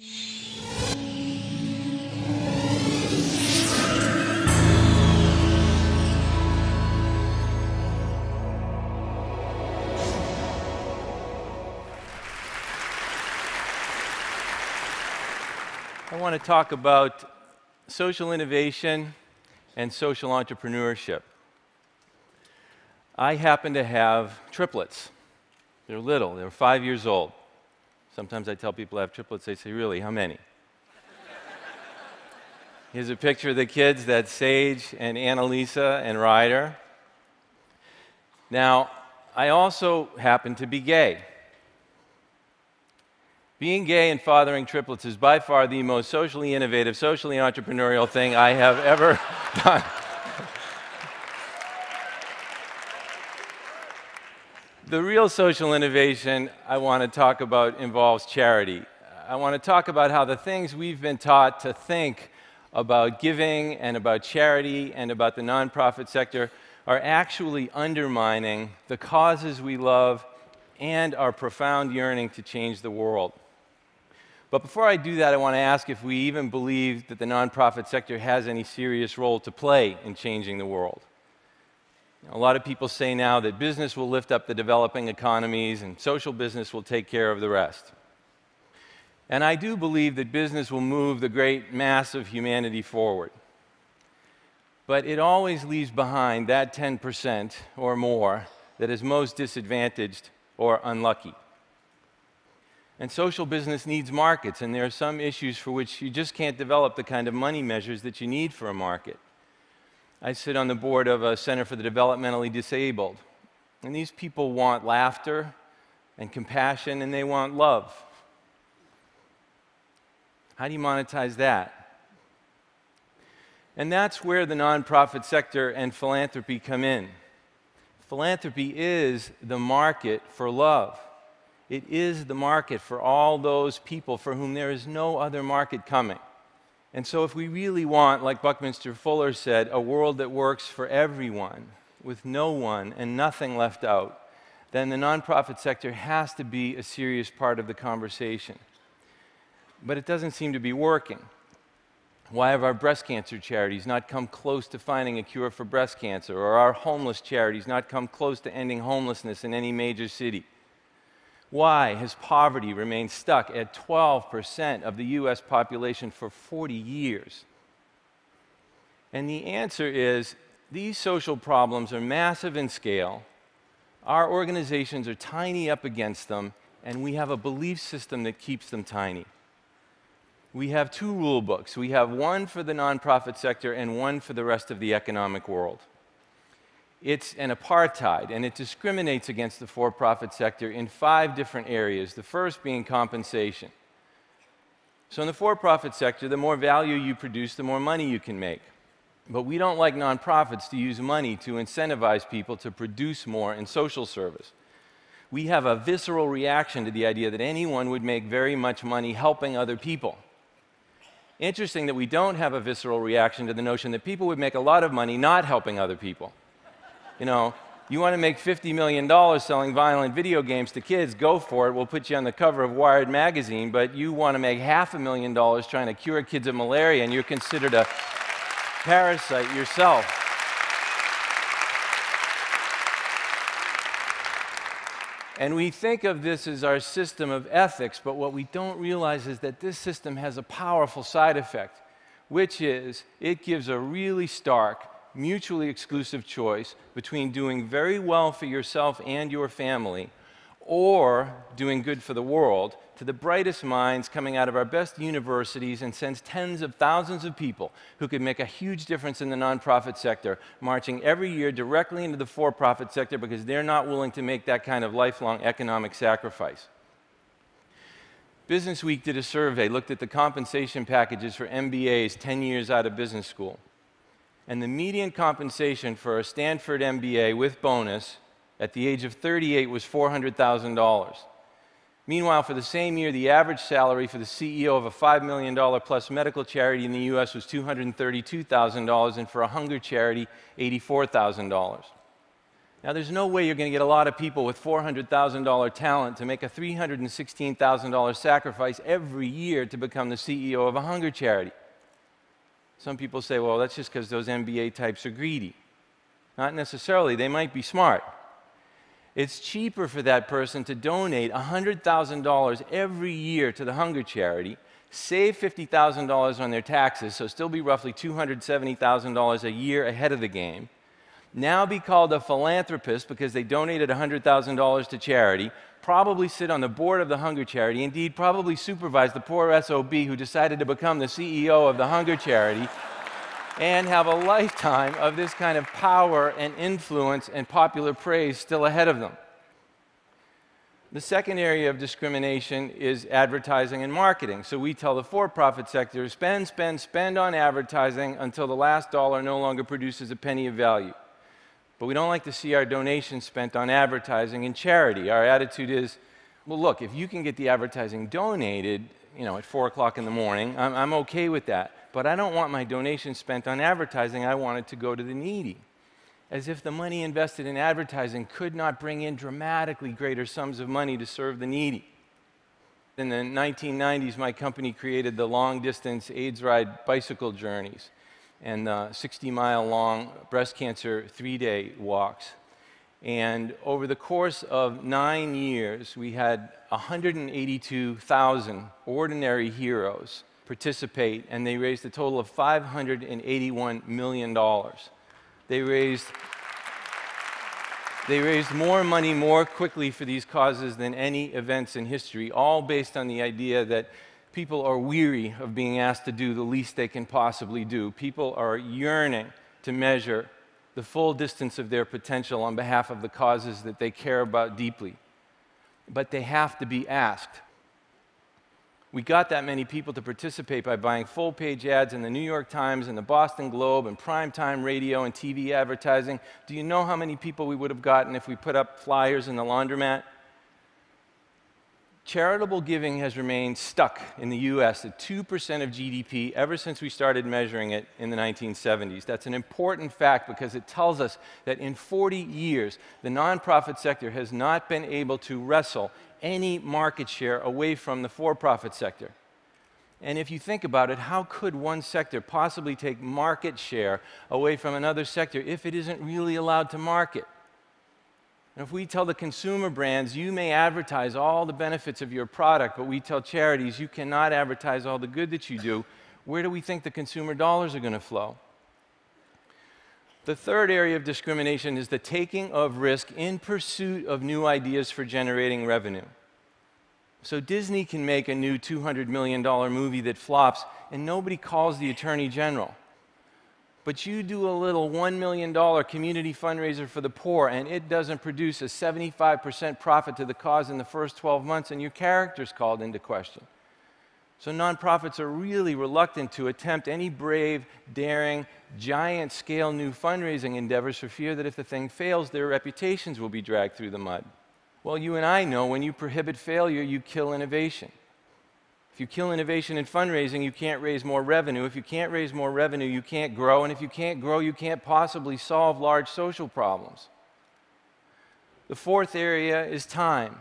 I want to talk about social innovation and social entrepreneurship. I happen to have triplets. They're little, they're 5 years old. Sometimes I tell people I have triplets, they say, really, how many? Here's a picture of the kids, that's Sage and Annalisa and Ryder. Now, I also happen to be gay. Being gay and fathering triplets is by far the most socially innovative, socially entrepreneurial thing I have ever done. The real social innovation I want to talk about involves charity. I want to talk about how the things we've been taught to think about giving and about charity and about the nonprofit sector are actually undermining the causes we love and our profound yearning to change the world. But before I do that, I want to ask if we even believe that the nonprofit sector has any serious role to play in changing the world. A lot of people say now that business will lift up the developing economies and social business will take care of the rest. And I do believe that business will move the great mass of humanity forward. But it always leaves behind that 10% or more that is most disadvantaged or unlucky. And social business needs markets, and there are some issues for which you just can't develop the kind of money measures that you need for a market. I sit on the board of a Center for the Developmentally Disabled, and these people want laughter and compassion, and they want love. How do you monetize that? And that's where the nonprofit sector and philanthropy come in. Philanthropy is the market for love. It is the market for all those people for whom there is no other market coming. And so if we really want, like Buckminster Fuller said, a world that works for everyone, with no one and nothing left out, then the nonprofit sector has to be a serious part of the conversation. But it doesn't seem to be working. Why have our breast cancer charities not come close to finding a cure for breast cancer, or our homeless charities not come close to ending homelessness in any major city? Why has poverty remained stuck at 12% of the US population for 40 years? And the answer is, these social problems are massive in scale, our organizations are tiny up against them, and we have a belief system that keeps them tiny. We have two rule books. We have one for the nonprofit sector and one for the rest of the economic world. It's an apartheid, and it discriminates against the for-profit sector in 5 different areas, the first being compensation. So in the for-profit sector, the more value you produce, the more money you can make. But we don't like nonprofits to use money to incentivize people to produce more in social service. We have a visceral reaction to the idea that anyone would make very much money helping other people. Interesting that we don't have a visceral reaction to the notion that people would make a lot of money not helping other people. You know, you want to make $50 million selling violent video games to kids, go for it. We'll put you on the cover of Wired magazine, but you want to make $500,000 trying to cure kids of malaria, and you're considered a parasite yourself. And we think of this as our system of ethics, but what we don't realize is that this system has a powerful side effect, which is it gives a really stark, mutually exclusive choice between doing very well for yourself and your family or doing good for the world to the brightest minds coming out of our best universities, and sends tens of thousands of people who could make a huge difference in the nonprofit sector marching every year directly into the for-profit sector because they're not willing to make that kind of lifelong economic sacrifice. Business Week did a survey, looked at the compensation packages for MBAs 10 years out of business school. And the median compensation for a Stanford MBA with bonus at the age of 38 was $400,000. Meanwhile, for the same year, the average salary for the CEO of a $5 million plus medical charity in the US was $232,000, and for a hunger charity, $84,000. Now, there's no way you're going to get a lot of people with $400,000 talent to make a $316,000 sacrifice every year to become the CEO of a hunger charity. Some people say, well, that's just because those MBA types are greedy. Not necessarily. They might be smart. It's cheaper for that person to donate $100,000 every year to the hunger charity, save $50,000 on their taxes, so still be roughly $270,000 a year ahead of the game, now be called a philanthropist because they donated $100,000 to charity, probably sit on the board of the hunger charity, indeed probably supervise the poor SOB who decided to become the CEO of the hunger charity, and have a lifetime of this kind of power and influence and popular praise still ahead of them. The second area of discrimination is advertising and marketing. So we tell the for-profit sector, spend, spend, spend on advertising until the last dollar no longer produces a penny of value. But we don't like to see our donations spent on advertising and charity. Our attitude is, well, look, if you can get the advertising donated, at 4 o'clock in the morning, I'm okay with that. But I don't want my donation spent on advertising. I want it to go to the needy. As if the money invested in advertising could not bring in dramatically greater sums of money to serve the needy. In the 1990s, my company created the long-distance AIDS Ride bicycle journeys and 60-mile-long breast cancer 3-day walks. And over the course of 9 years, we had 182,000 ordinary heroes participate, and they raised a total of $581 million. They raised more money more quickly for these causes than any events in history, all based on the idea that people are weary of being asked to do the least they can possibly do. People are yearning to measure the full distance of their potential on behalf of the causes that they care about deeply. But they have to be asked. We got that many people to participate by buying full-page ads in the New York Times and the Boston Globe and primetime radio and TV advertising. Do you know how many people we would have gotten if we put up flyers in the laundromat? Charitable giving has remained stuck in the US at 2% of GDP ever since we started measuring it in the 1970s. That's an important fact because it tells us that in 40 years, the nonprofit sector has not been able to wrestle any market share away from the for-profit sector. And if you think about it, how could one sector possibly take market share away from another sector if it isn't really allowed to market? And if we tell the consumer brands, you may advertise all the benefits of your product, but we tell charities, you cannot advertise all the good that you do, where do we think the consumer dollars are going to flow? The third area of discrimination is the taking of risk in pursuit of new ideas for generating revenue. So Disney can make a new $200 million movie that flops, and nobody calls the Attorney General. But you do a little $1 million community fundraiser for the poor, and it doesn't produce a 75% profit to the cause in the first 12 months, and your character's called into question. So nonprofits are really reluctant to attempt any brave, daring, giant-scale new fundraising endeavors for fear that if the thing fails, their reputations will be dragged through the mud. Well, you and I know when you prohibit failure, you kill innovation. If you kill innovation in fundraising, you can't raise more revenue. If you can't raise more revenue, you can't grow. And if you can't grow, you can't possibly solve large social problems. The fourth area is time.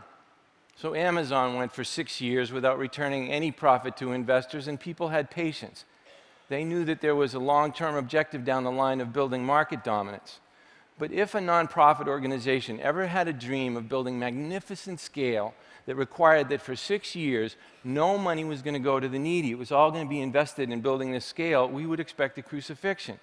So Amazon went for 6 years without returning any profit to investors, and people had patience. They knew that there was a long-term objective down the line of building market dominance. But if a nonprofit organization ever had a dream of building magnificent scale that required that for 6 years, no money was going to go to the needy, it was all going to be invested in building this scale, we would expect a crucifixion.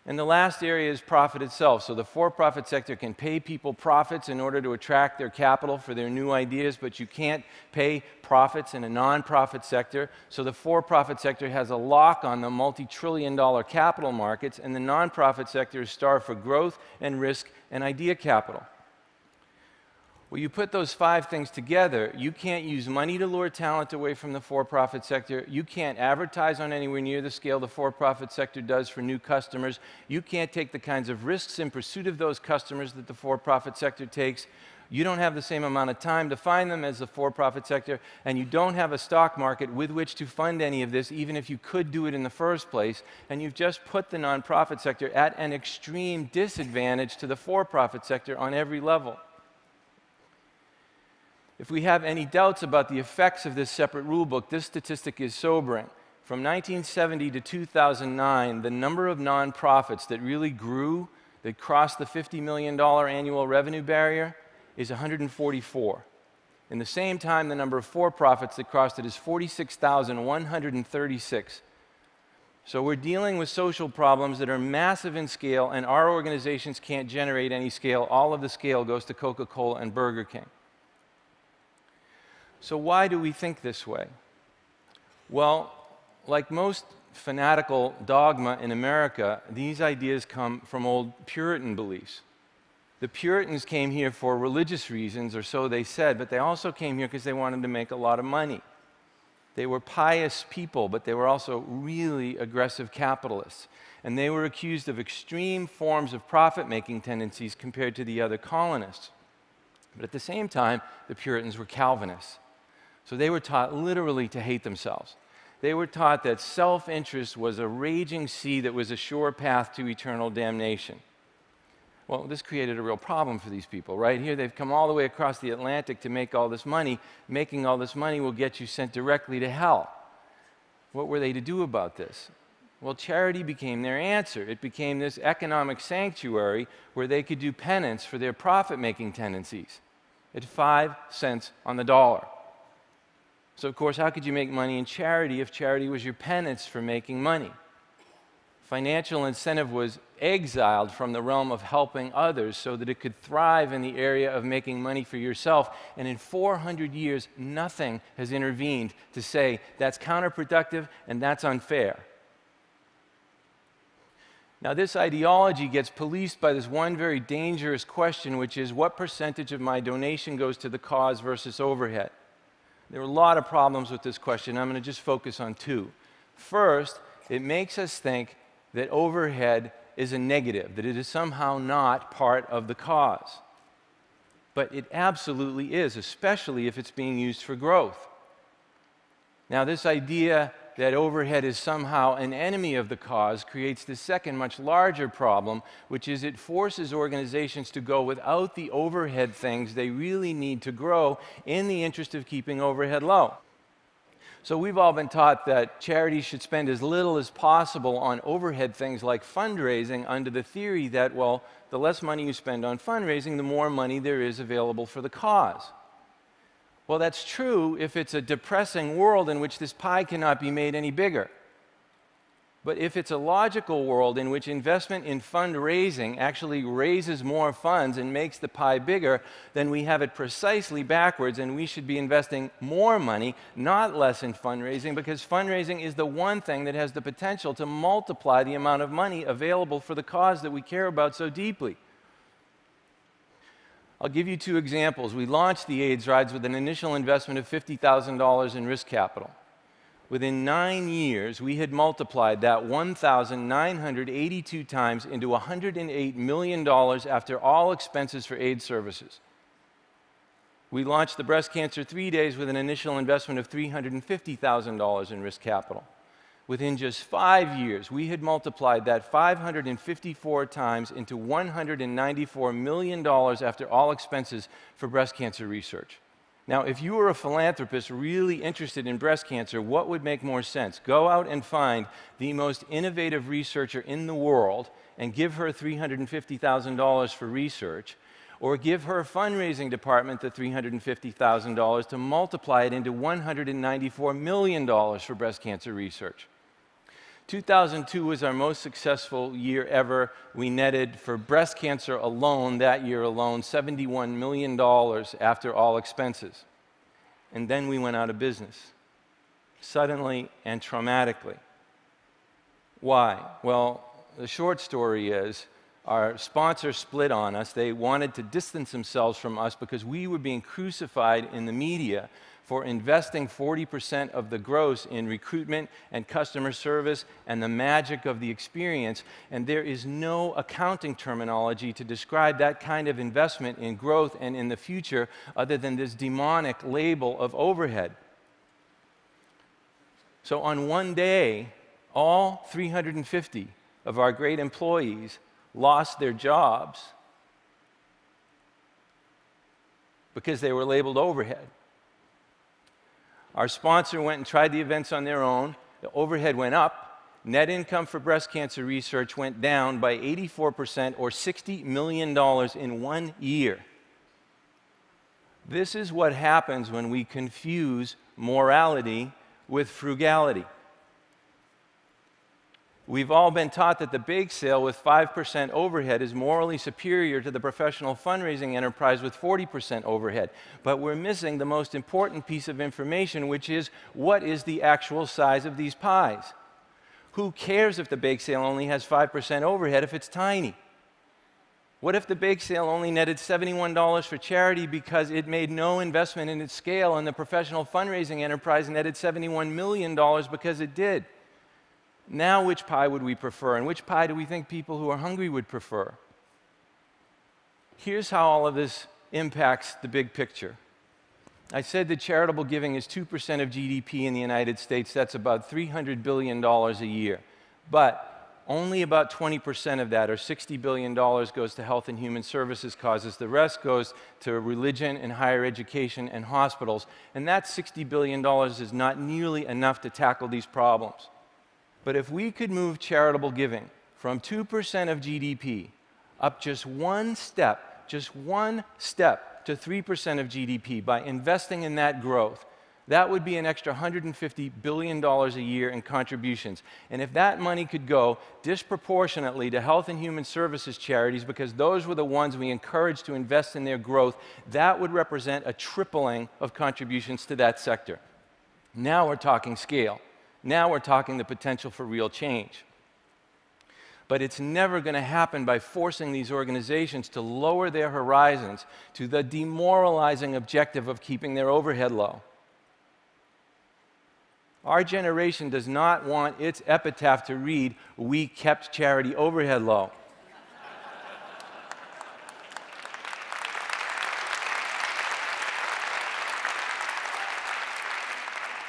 And the last area is profit itself. So the for-profit sector can pay people profits in order to attract their capital for their new ideas, but you can't pay profits in a nonprofit sector. So the for-profit sector has a lock on the multi-trillion-dollar capital markets, and the nonprofit sector is starved for growth and risk and idea capital. Well, you put those 5 things together, you can't use money to lure talent away from the for-profit sector, you can't advertise on anywhere near the scale the for-profit sector does for new customers, you can't take the kinds of risks in pursuit of those customers that the for-profit sector takes, You don't have the same amount of time to find them as the for-profit sector, and you don't have a stock market with which to fund any of this, even if you could do it in the first place, and you've just put the nonprofit sector at an extreme disadvantage to the for-profit sector on every level. If we have any doubts about the effects of this separate rulebook, this statistic is sobering. From 1970 to 2009, the number of nonprofits that really grew, that crossed the $50 million annual revenue barrier, is 144. In the same time, the number of for-profits that crossed it is 46,136. So we're dealing with social problems that are massive in scale, and our organizations can't generate any scale. All of the scale goes to Coca-Cola and Burger King. So why do we think this way? Well, like most fanatical dogma in America, these ideas come from old Puritan beliefs. The Puritans came here for religious reasons, or so they said, but they also came here because they wanted to make a lot of money. They were pious people, but they were also really aggressive capitalists. And they were accused of extreme forms of profit-making tendencies compared to the other colonists. But at the same time, the Puritans were Calvinists. So they were taught literally to hate themselves. They were taught that self-interest was a raging sea that was a sure path to eternal damnation. Well, this created a real problem for these people. Right here, they've come all the way across the Atlantic to make all this money. Making all this money will get you sent directly to hell. What were they to do about this? Well, charity became their answer. It became this economic sanctuary where they could do penance for their profit-making tendencies at 5 cents on the dollar. So, of course, how could you make money in charity if charity was your penance for making money? Financial incentive was exiled from the realm of helping others so that it could thrive in the area of making money for yourself. And in 400 years, nothing has intervened to say that's counterproductive and that's unfair. Now, this ideology gets policed by this one very dangerous question, which is what percentage of my donation goes to the cause versus overhead? There are a lot of problems with this question. I'm going to just focus on two. First, it makes us think that overhead is a negative, that it is somehow not part of the cause. But it absolutely is, especially if it's being used for growth. Now, this idea that overhead is somehow an enemy of the cause creates the second, much larger problem, which is it forces organizations to go without the overhead things they really need to grow in the interest of keeping overhead low. So we've all been taught that charities should spend as little as possible on overhead things like fundraising under the theory that, well, the less money you spend on fundraising, the more money there is available for the cause. Well, that's true if it's a depressing world in which this pie cannot be made any bigger. But if it's a logical world in which investment in fundraising actually raises more funds and makes the pie bigger, then we have it precisely backwards, and we should be investing more money, not less, in fundraising, because fundraising is the one thing that has the potential to multiply the amount of money available for the cause that we care about so deeply. I'll give you two examples. We launched the AIDS Rides with an initial investment of $50,000 in risk capital. Within 9 years, we had multiplied that 1,982 times into $108 million after all expenses for AIDS services. We launched the Breast Cancer 3 Days with an initial investment of $350,000 in risk capital. Within just 5 years, we had multiplied that 554 times into $194 million after all expenses for breast cancer research. Now, if you were a philanthropist really interested in breast cancer, what would make more sense? Go out and find the most innovative researcher in the world and give her $350,000 for research, or give her fundraising department the $350,000 to multiply it into $194 million for breast cancer research. 2002 was our most successful year ever. We netted for breast cancer alone, that year alone, $71 million after all expenses. And then we went out of business, suddenly and traumatically. Why? Well, the short story is our sponsor split on us. They wanted to distance themselves from us because we were being crucified in the media for investing 40% of the gross in recruitment and customer service and the magic of the experience, and there is no accounting terminology to describe that kind of investment in growth and in the future other than this demonic label of overhead. So on one day, all 350 of our great employees lost their jobs because they were labeled overhead. Our sponsor went and tried the events on their own. The overhead went up. Net income for breast cancer research went down by 84%, or $60 million in 1 year. This is what happens when we confuse morality with frugality. We've all been taught that the bake sale with 5% overhead is morally superior to the professional fundraising enterprise with 40% overhead. But we're missing the most important piece of information, which is, what is the actual size of these pies? Who cares if the bake sale only has 5% overhead if it's tiny? What if the bake sale only netted $71 for charity because it made no investment in its scale, and the professional fundraising enterprise netted $71 million because it did? Now, which pie would we prefer, and which pie do we think people who are hungry would prefer? Here's how all of this impacts the big picture. I said that charitable giving is 2% of GDP in the United States. That's about $300 billion a year. But only about 20% of that, or $60 billion, goes to health and human services causes. The rest goes to religion and higher education and hospitals. And that $60 billion is not nearly enough to tackle these problems. But if we could move charitable giving from 2% of GDP up just one step to 3% of GDP by investing in that growth, that would be an extra $150 billion a year in contributions. And if that money could go disproportionately to health and human services charities, because those were the ones we encouraged to invest in their growth, that would represent a tripling of contributions to that sector. Now we're talking scale. Now we're talking the potential for real change. But it's never going to happen by forcing these organizations to lower their horizons to the demoralizing objective of keeping their overhead low. Our generation does not want its epitaph to read, "We kept charity overhead low."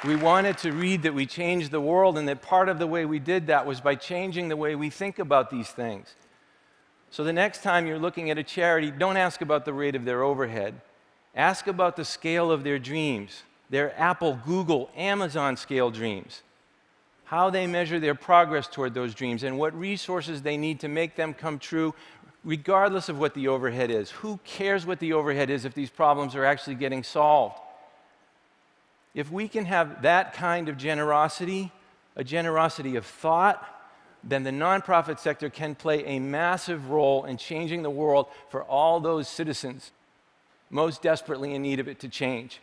We wanted to read that we changed the world, and that part of the way we did that was by changing the way we think about these things. So the next time you're looking at a charity, don't ask about the rate of their overhead. Ask about the scale of their dreams, their Apple, Google, Amazon scale dreams, how they measure their progress toward those dreams, and what resources they need to make them come true, regardless of what the overhead is. Who cares what the overhead is if these problems are actually getting solved? If we can have that kind of generosity, a generosity of thought, then the nonprofit sector can play a massive role in changing the world for all those citizens most desperately in need of it to change.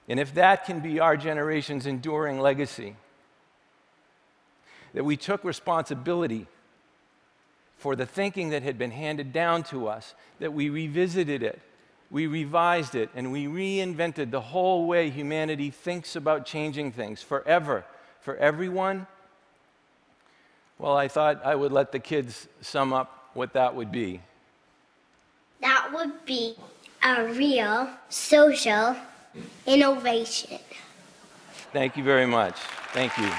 And if that can be our generation's enduring legacy, that we took responsibility for the thinking that had been handed down to us, that we revisited it, we revised it, and we reinvented the whole way humanity thinks about changing things forever, for everyone, well, I thought I would let the kids sum up what that would be. That would be a real social innovation. Thank you very much. Thank you.